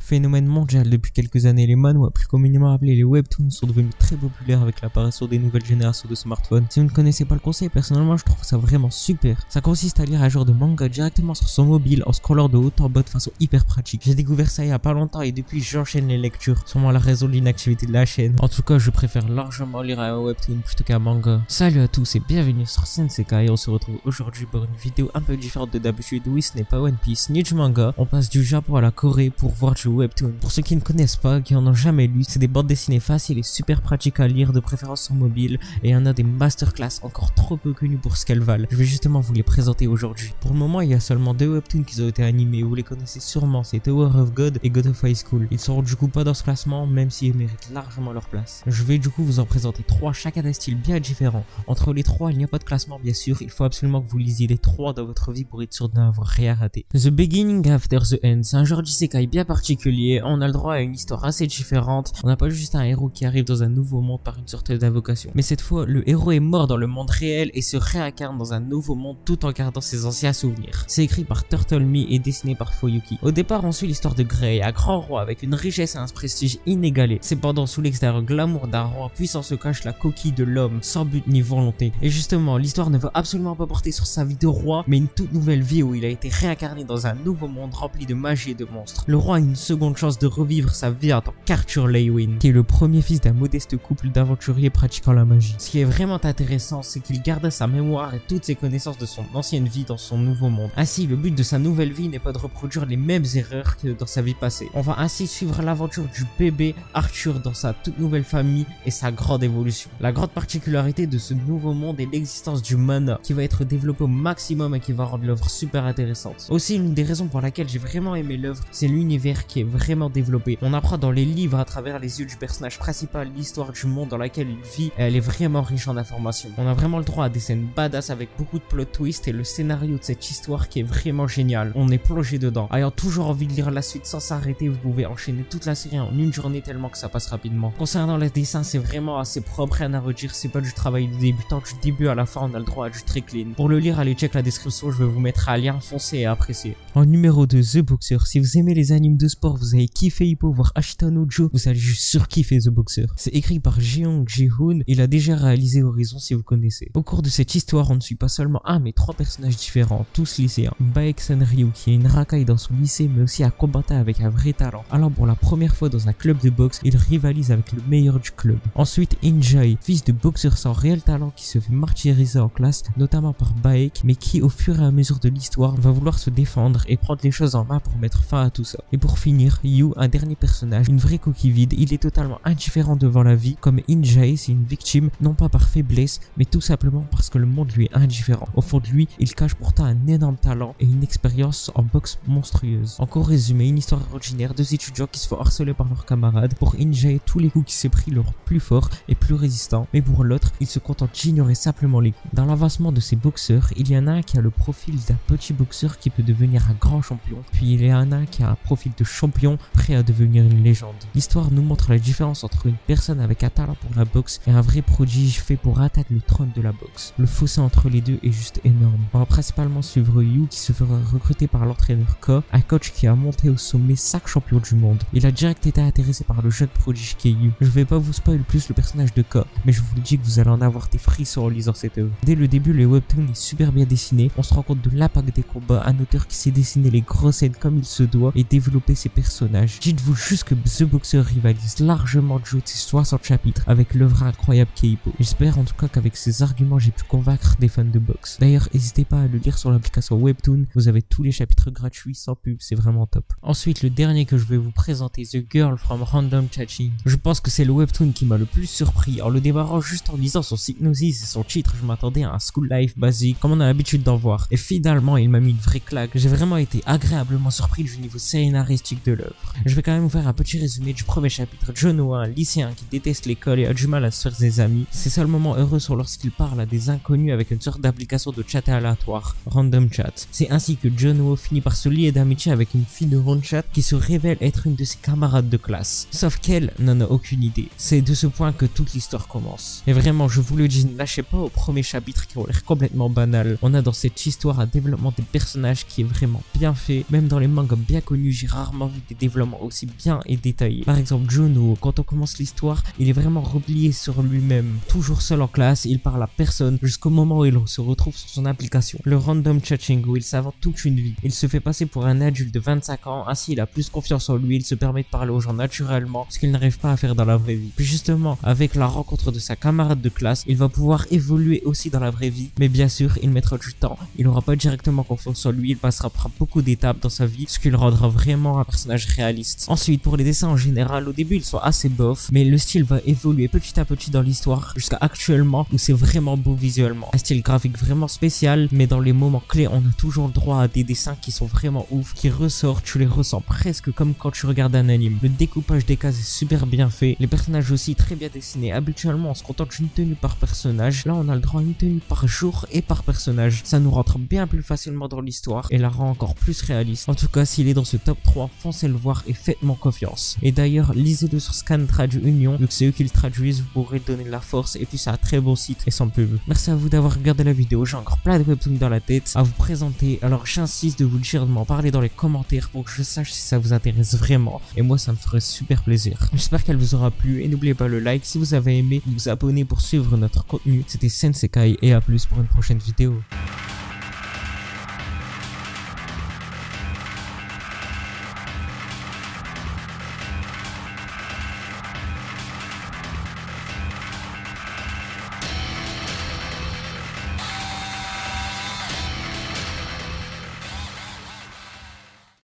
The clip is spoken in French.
Phénomène mondial depuis quelques années, les manhwas, plus communément appelés les webtoons, sont devenus très populaires avec l'apparition des nouvelles générations de smartphones. Si vous ne connaissez pas le concept, personnellement je trouve ça vraiment super. Ça consiste à lire un genre de manga directement sur son mobile en scrollant de haut en bas de façon hyper pratique. J'ai découvert ça il y a pas longtemps et depuis j'enchaîne les lectures, sûrement la raison de l'inactivité de la chaîne. En tout cas je préfère largement lire un webtoon plutôt qu'un manga. Salut à tous et bienvenue sur Senseikai et on se retrouve aujourd'hui pour une vidéo un peu différente de d'habitude. Oui, ce n'est pas One Piece ni du manga, on passe du Japon à la Corée pour voir du webtoon. Pour ceux qui ne connaissent pas, qui en ont jamais lu, c'est des bandes dessinées faciles et super pratiques à lire, de préférence sur mobile, et il y en a des masterclass encore trop peu connues pour ce qu'elles valent. Je vais justement vous les présenter aujourd'hui. Pour le moment, il y a seulement 2 webtoons qui ont été animés, vous les connaissez sûrement, c'est Tower of God et God of High School. Ils seront du coup pas dans ce classement, même s'ils méritent largement leur place. Je vais du coup vous en présenter 3, chacun d'un style bien différent. Entre les 3, il n'y a pas de classement bien sûr, il faut absolument que vous lisiez les 3 dans votre vie pour être sûr de n'avoir rien raté. The Beginning After the End, c'est un genre d'isekai bien particulier, on a le droit à une histoire assez différente, on n'a pas juste un héros qui arrive dans un nouveau monde par une sorte d'invocation. Mais cette fois, le héros est mort dans le monde réel et se réincarne dans un nouveau monde tout en gardant ses anciens souvenirs. C'est écrit par Turtle Me et dessiné par Foyuki. Au départ, on suit l'histoire de Grey, un grand roi avec une richesse et un prestige inégalé. Cependant, sous l'extérieur glamour d'un roi puissant se cache la coquille de l'homme, sans but ni volonté. Et justement, l'histoire ne va absolument pas porter sur sa vie de roi, mais une toute nouvelle vie où il a été réincarné dans un nouveau monde rempli de magie et de monstres. Le roi a une seconde chance de revivre sa vie en tant qu'Arthur Leywin, qui est le premier fils d'un modeste couple d'aventuriers pratiquant la magie. Ce qui est vraiment intéressant, c'est qu'il garda sa mémoire et toutes ses connaissances de son ancienne vie dans son nouveau monde. Ainsi, le but de sa nouvelle vie n'est pas de reproduire les mêmes erreurs que dans sa vie passée. On va ainsi suivre l'aventure du bébé Arthur dans sa toute nouvelle famille et sa grande évolution. La grande particularité de ce nouveau monde est l'existence du mana, qui va être développé au maximum et qui va rendre l'œuvre super intéressante. Aussi, une des raisons pour laquelle j'ai vraiment aimé l'œuvre, c'est l'univers qui est vraiment développé. On apprend dans les livres à travers les yeux du personnage principal l'histoire du monde dans laquelle il vit et elle est vraiment riche en informations. On a vraiment le droit à des scènes badass avec beaucoup de plot twists et le scénario de cette histoire qui est vraiment génial. On est plongé dedans. Ayant toujours envie de lire la suite sans s'arrêter, vous pouvez enchaîner toute la série en une journée tellement que ça passe rapidement. Concernant les dessins, c'est vraiment assez propre, rien à redire, c'est pas du travail de débutant, du début à la fin on a le droit à du très clean. Pour le lire, allez check la description, je vais vous mettre un lien, foncez et appréciez. En numéro 2, The Boxer. Si vous aimez les animes de sport, vous avez kiffé Hippo, voire Ashita no Joe, vous allez juste surkiffer The Boxer. C'est écrit par Jeong Ji-hoon, il a déjà réalisé Horizon si vous connaissez. Au cours de cette histoire, on ne suit pas seulement un mais 3 personnages différents, tous lycéens. Baek-san Ryu qui est une racaille dans son lycée mais aussi un combattant avec un vrai talent. Alors pour la première fois dans un club de boxe, il rivalise avec le meilleur du club. Ensuite In-jae, fils de boxeur sans réel talent qui se fait martyriser en classe, notamment par Baek, mais qui au fur et à mesure de l'histoire va vouloir se défendre et prendre les choses en main pour mettre fin à tout ça. Et pour finir, Yu, un dernier personnage, une vraie coquille vide, il est totalement indifférent devant la vie, comme In-jae, c'est une victime, non pas par faiblesse, mais tout simplement parce que le monde lui est indifférent. Au fond de lui, il cache pourtant un énorme talent et une expérience en boxe monstrueuse. Encore résumé, une histoire ordinaire, 2 étudiants qui se font harceler par leurs camarades. Pour In-jae, tous les coups qui s'est pris le rendent plus fort et plus résistant, mais pour l'autre, il se contente d'ignorer simplement les coups. Dans l'avancement de ces boxeurs, il y en a un qui a le profil d'un petit boxeur qui peut devenir un grand champion, puis il y en a un qui a un profil de champion prêt à devenir une légende. L'histoire nous montre la différence entre une personne avec un talent pour la boxe et un vrai prodige fait pour atteindre le trône de la boxe. Le fossé entre les deux est juste énorme. On va principalement suivre Yu qui se fera recruter par l'entraîneur Ko, un coach qui a monté au sommet 5 champions du monde. Il a direct été intéressé par le jeune prodige qui est Yu. Je vais pas vous spoiler plus le personnage de Ko, mais je vous le dis que vous allez en avoir des frissons en lisant cette œuvre. Dès le début, le webtoon est super bien dessiné, on se rend compte de l'impact des combats, un auteur qui sait dessiner les grosses scènes comme il se doit et développer ses personnages. Dites-vous juste que The Boxer rivalise largement Joe de ses 60 chapitres avec l'œuvre incroyable qu'est Hippo. J'espère en tout cas qu'avec ces arguments j'ai pu convaincre des fans de boxe. D'ailleurs, n'hésitez pas à le lire sur l'application Webtoon, vous avez tous les chapitres gratuits sans pub, c'est vraiment top. Ensuite, le dernier que je vais vous présenter, The Girl from Random Chatting. Je pense que c'est le webtoon qui m'a le plus surpris. En le démarrant juste en lisant son synopsis et son titre, je m'attendais à un school life basique comme on a l'habitude d'en voir. Et finalement, il m'a mis une vraie claque. J'ai vraiment été agréablement surpris du niveau scénaristique de l'œuvre. Je vais quand même vous faire un petit résumé du premier chapitre. Jonoa, un lycéen qui déteste l'école et a du mal à se faire des amis. Ses seuls moments heureux sont lorsqu'il parle à des inconnus avec une sorte d'application de chat aléatoire, Random Chat. C'est ainsi que Jonoa finit par se lier d'amitié avec une fille de Ronchat qui se révèle être une de ses camarades de classe. Sauf qu'elle n'en a aucune idée. C'est de ce point que toute l'histoire commence. Et vraiment, je vous le dis, ne lâchez pas au premier chapitre qui ont l'air complètement banal. On a dans cette histoire un développement des personnages qui est vraiment bien fait. Même dans les mangas bien connus, j'ai rarement vu vu des développements aussi bien et détaillés. Par exemple, Juno, quand on commence l'histoire, il est vraiment replié sur lui-même, toujours seul en classe, il parle à personne jusqu'au moment où il se retrouve sur son application, le random chatting, où il s'invente toute une vie. Il se fait passer pour un adulte de 25 ans, ainsi il a plus confiance en lui, il se permet de parler aux gens naturellement, ce qu'il n'arrive pas à faire dans la vraie vie. Puis justement, avec la rencontre de sa camarade de classe, il va pouvoir évoluer aussi dans la vraie vie, mais bien sûr, il mettra du temps, il n'aura pas directement confiance en lui, il passera par beaucoup d'étapes dans sa vie, ce qui le rendra vraiment un personnage réaliste. Ensuite, pour les dessins en général, au début ils sont assez bof, mais le style va évoluer petit à petit dans l'histoire, jusqu'à actuellement où c'est vraiment beau visuellement. Un style graphique vraiment spécial, mais dans les moments clés, on a toujours le droit à des dessins qui sont vraiment ouf, qui ressortent, tu les ressens presque comme quand tu regardes un anime. Le découpage des cases est super bien fait, les personnages aussi très bien dessinés. Habituellement, on se contente d'une tenue par personnage, là on a le droit à une tenue par jour et par personnage. Ça nous rentre bien plus facilement dans l'histoire et la rend encore plus réaliste. En tout cas, s'il est dans ce top 3, foncez le voir et faites-moi confiance. Et d'ailleurs, lisez-le sur Scan Tradu Union, vu que c'est eux qui le traduisent, vous pourrez donner de la force, et puis c'est un très bon site et sans pub. Merci à vous d'avoir regardé la vidéo, j'ai encore plein de webtoons dans la tête à vous présenter, alors j'insiste de vous le dire, de m'en parler dans les commentaires pour que je sache si ça vous intéresse vraiment, et moi ça me ferait super plaisir. J'espère qu'elle vous aura plu, et n'oubliez pas le like si vous avez aimé, vous abonner pour suivre notre contenu. C'était Sensekai, et à plus pour une prochaine vidéo.